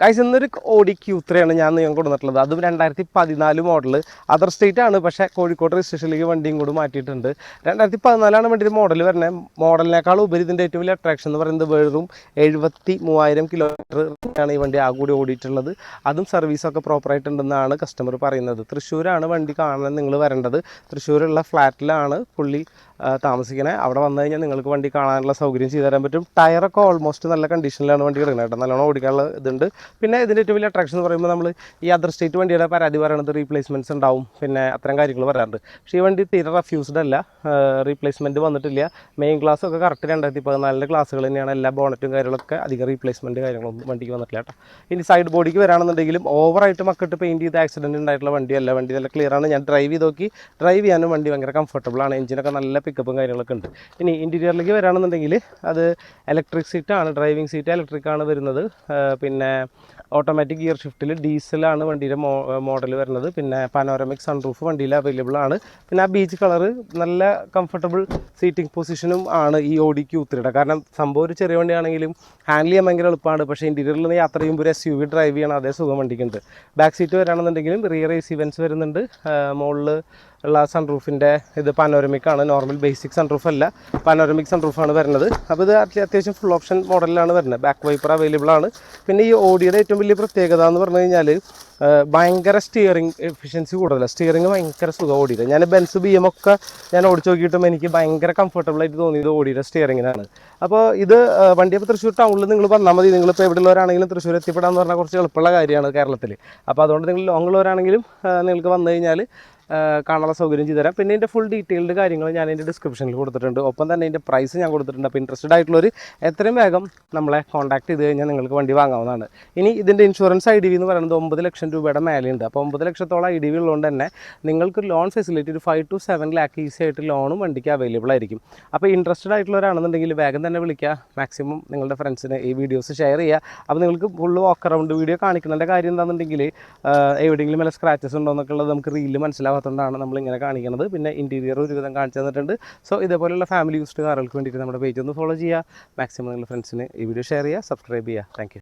Guys ഇന്നൊരു Audi Q3 ആണ് ഞാൻ നിങ്ങൾക്ക് കൊടുത്തിട്ടുള്ളത്. അതും 2014 മോഡൽ. അതർ സ്റ്റേറ്റ് ആണ്, പക്ഷേ കോഴിക്കോട് രജിസ്ട്രേഷനിലേക്ക് വണ്ടിയും കൂടി മാറ്റിയിട്ടുണ്ട്. 2014 വണ്ടിയുടെ മോഡൽ വരുന്നത്. മോഡലിനേക്കാൾ ഉപരി ഇതിൻ്റെ ഏറ്റവും വലിയ അട്രാക്ഷൻ എന്ന് പറയുന്നത് വെറും 73,000 കിലോമീറ്റർ ആണ് ഈ വണ്ടി കൂടി ഓടിയിട്ടുള്ളത്. അതും സർവീസൊക്കെ പ്രോപ്പറായിട്ടുണ്ടെന്നാണ് കസ്റ്റമർ പറയുന്നത്. തൃശ്ശൂരാണ് വണ്ടി കാണാൻ നിങ്ങൾ വരേണ്ടത്. തൃശ്ശൂരുള്ള ഫ്ലാറ്റിലാണ് പുള്ളി താമസിക്കണേ. അവിടെ വന്നു കഴിഞ്ഞാൽ നിങ്ങൾക്ക് വണ്ടി കാണാനുള്ള സൗകര്യം ചെയ്തു തരാൻ പറ്റും. ടയറൊക്കെ ഓൾമോസ്റ്റ് നല്ല കണ്ടീഷനിലാണ് വണ്ടി കിടക്കുന്നത് കേട്ടോ. നല്ലോണം ഓടിക്കാനുള്ള ഇതുണ്ട്. പിന്നെ ഇതിൻ്റെ ഏറ്റവും വലിയ അട്രാക്ഷൻ എന്ന് പറയുമ്പോൾ നമ്മൾ ഈ അതർ സ്റ്റേറ്റ് വണ്ടിയുടെ പരാതി പറയണത് റീപ്ലേസ്മെൻറ്റ്സ് ഉണ്ടാവും, പിന്നെ അത്തരം കാര്യങ്ങൾ പറയാറുണ്ട്. പക്ഷേ ഈ വണ്ടി തീരെ റഫ്യൂസ്ഡ് അല്ല, റീപ്ലേസ്മെൻറ്റ് വന്നിട്ടില്ല. മെയിൻ ഗ്ലാസ് ഒക്കെ കറക്റ്റ് 2014 ഗ്ലാസ്സുകൾ തന്നെയാണ്. എല്ലാ ബോണറ്റും കാര്യങ്ങളൊക്കെ അധികം റീപ്ലേസ്മെൻറ്റ് കാര്യങ്ങളൊന്നും വണ്ടിക്ക് വന്നിട്ടില്ല കേട്ടോ. ഇനി സൈഡ് ബോഡിക്ക് വരാണെന്നുണ്ടെങ്കിലും ഓവറായിട്ട് മക്കിട്ട് പെയിൻറ്റ് ചെയ്ത് ആക്സിഡൻറ്റ് ഉണ്ടായിട്ടുള്ള വണ്ടിയല്ല. വണ്ടി നല്ല ക്ലിയറാണ്. ഞാൻ ഡ്രൈവ് ചെയ്ത് നോക്കി. ഡ്രൈവ് ചെയ്യാനും വണ്ടി ഭയങ്കര കംഫർട്ടബിളാണ്. എഞ്ചിനൊക്കെ നല്ല പിക്കപ്പും കാര്യങ്ങളൊക്കെ ഉണ്ട്. ഇനി ഇൻറ്റീരിയറിലേക്ക് വരാണെന്നുണ്ടെങ്കിൽ അത് ഇലക്ട്രിക് സീറ്റാണ്. ഡ്രൈവിംഗ് സീറ്റ് ഇലക്ട്രിക്കാണ് വരുന്നത്. പിന്നെ ഓട്ടോമാറ്റിക് ഗിയർ ഷിഫ്റ്റിൽ ഡീസലാണ് വണ്ടിയുടെ മോഡൽ വരുന്നത്. പിന്നെ പാനോറമിക് സൺറൂഫ് വണ്ടിയിൽ അവൈലബിൾ ആണ്. പിന്നെ ആ ബീച്ച് കളറ് നല്ല കംഫർട്ടബിൾ സീറ്റിംഗ് പൊസിഷനും ആണ് ഈ ഓഡി Q3യുടെ. കാരണം സംഭവം ഒരു ചെറിയ വണ്ടിയാണെങ്കിലും ഹാൻഡിൽ ചെയ്യാൻ ഭയങ്കര എളുപ്പമാണ്. പക്ഷേ ഇൻറ്റീരിയറിൽ നിന്ന് യാത്ര ചെയ്യുമ്പോൾ ഒരു SUV ഡ്രൈവ് ചെയ്യണം അതേ സുഖം വണ്ടിക്കുണ്ട്. ബാക്ക് സീറ്റ് വരാണെന്നുണ്ടെങ്കിലും റിയർ AC വെൻസ് വരുന്നുണ്ട്. മുകളിൽ ഉള്ള സൺറൂഫിൻ്റെ ഇത് പാനോറമിക്കാണ്. നോർമൽ ബേസിക് സൺറൂഫ് അല്ല, പാനോറമിക് സൺറൂഫാണ് വരുന്നത്. അപ്പോൾ ഇത് അത്യാവശ്യം ഫുൾ ഓപ്ഷൻ മോഡലിലാണ് വരുന്നത്. ബാക്ക് വൈപ്പർ അവൈലബിൾ ആണ്. പിന്നെ ഈ ഓഡിയുടെ ഏറ്റവും വലിയ പ്രത്യേകത എന്ന് പറഞ്ഞു കഴിഞ്ഞാൽ ഭയങ്കര സ്റ്റിയറിംഗ് എഫിഷ്യൻസി കൂടുതലാണ്. സ്റ്റിയറിംഗ് ഭയങ്കര സുഖം ഓടിയത്. ഞാൻ ബെൻസ് BM ഒക്കെ ഞാൻ ഓടിച്ചു നോക്കിയിട്ടും എനിക്ക് ഭയങ്കര കംഫർട്ടബിളായിട്ട് തോന്നിയത് ഓടിയുടെ സ്റ്റിയറിങ്ങിനാണ്. അപ്പോൾ ഇത് വണ്ടിയപ്പോൾ തൃശ്ശൂർ ടൗണിൽ നിങ്ങൾ വന്നാൽ മതി. നിങ്ങളിപ്പോൾ എവിടെയുള്ളവരാണെങ്കിലും തൃശ്ശൂർ എത്തിപ്പെടാമെന്ന് പറഞ്ഞാൽ കുറച്ച് എളുപ്പമുള്ള കാര്യമാണ് കേരളത്തിൽ. അപ്പോൾ അതുകൊണ്ട് നിങ്ങൾ ലോങ് ഉള്ളവരാണെങ്കിലും നിങ്ങൾക്ക് വന്നു കഴിഞ്ഞാൽ കാണാനുള്ള സൗകര്യം ചെയ്തു തരാം. പിന്നെ ഇതിൻ്റെ ഫുൾ ഡീറ്റെയിൽഡ് കാര്യങ്ങൾ ഞാൻ എൻ്റെ ഡിസ്ക്രിപ്ഷനിൽ കൊടുത്തിട്ടുണ്ട്. ഒപ്പം തന്നെ ഇതിൻ്റെ പ്രൈസ് ഞാൻ കൊടുത്തിട്ടുണ്ട്. അപ്പോൾ ഇൻട്രസ്റ്റഡ് ആയിട്ടുള്ളവർ എത്രയും വേഗം നമ്മളെ കോൺടാക്ട് ചെയ്ത് കഴിഞ്ഞാൽ നിങ്ങൾക്ക് വണ്ടി വാങ്ങാവുന്നതാണ്. ഇനി ഇതിൻ്റെ ഇൻഷുറൻസ് IDV എന്ന് പറയുന്നത് 9 ലക്ഷം രൂപയുടെ മേലെയുണ്ട്. അപ്പോൾ 9 ലക്ഷത്തോളം IDV ഉള്ളതുകൊണ്ട് തന്നെ നിങ്ങൾക്ക് ലോൺ ഫെസിലിറ്റി ഒരു 5 to 7 ലാക്ക് ഈസി ആയിട്ട് ലോണും വണ്ടിക്ക് അവൈലബിൾ ആയിരിക്കും. അപ്പോൾ ഇൻട്രസ്റ്റഡ് ആയിട്ടുള്ളവരാണെന്നുണ്ടെങ്കിൽ വേഗം തന്നെ വിളിക്കുക. മാക്സിമം നിങ്ങളുടെ ഫ്രണ്ട്സിന് ഈ വീഡിയോസ് ഷെയർ ചെയ്യുക. അപ്പോൾ നിങ്ങൾക്ക് ഫുള്ള് വാക്ക് അറൗണ്ട് വീഡിയോ കാണിക്കുന്നതിൻ്റെ കാര്യം എന്താണെന്നുണ്ടെങ്കിൽ എവിടെയെങ്കിലും വല്ല സ്ക്രാച്ചസ് ഉണ്ടോ എന്നൊക്കെ ഉള്ളത് നമുക്ക് റീല് മനസ്സിലാവാത്തതുകൊണ്ടാണ് നമ്മളിങ്ങനെ കാണിക്കുന്നത്. പിന്നെ ഇൻറ്റീരിയർ ഒരുവിധം കാണിച്ചു തന്നിട്ടുണ്ട്. സോ ഇതേപോലെയുള്ള ഫാമിലി യൂസ്ഡ് കാറുകൾക്ക് വേണ്ടിയിട്ട് നമ്മുടെ പേജ് ഒന്ന് ഫോളോ ചെയ്യുക. മാക്സിമം നിങ്ങളുടെ ഫ്രണ്ട്സിന് ഈ വീഡിയോ ഷെയർ ചെയ്യുക, സബ്സ്ക്രൈബ് ചെയ്യുക. താങ്ക്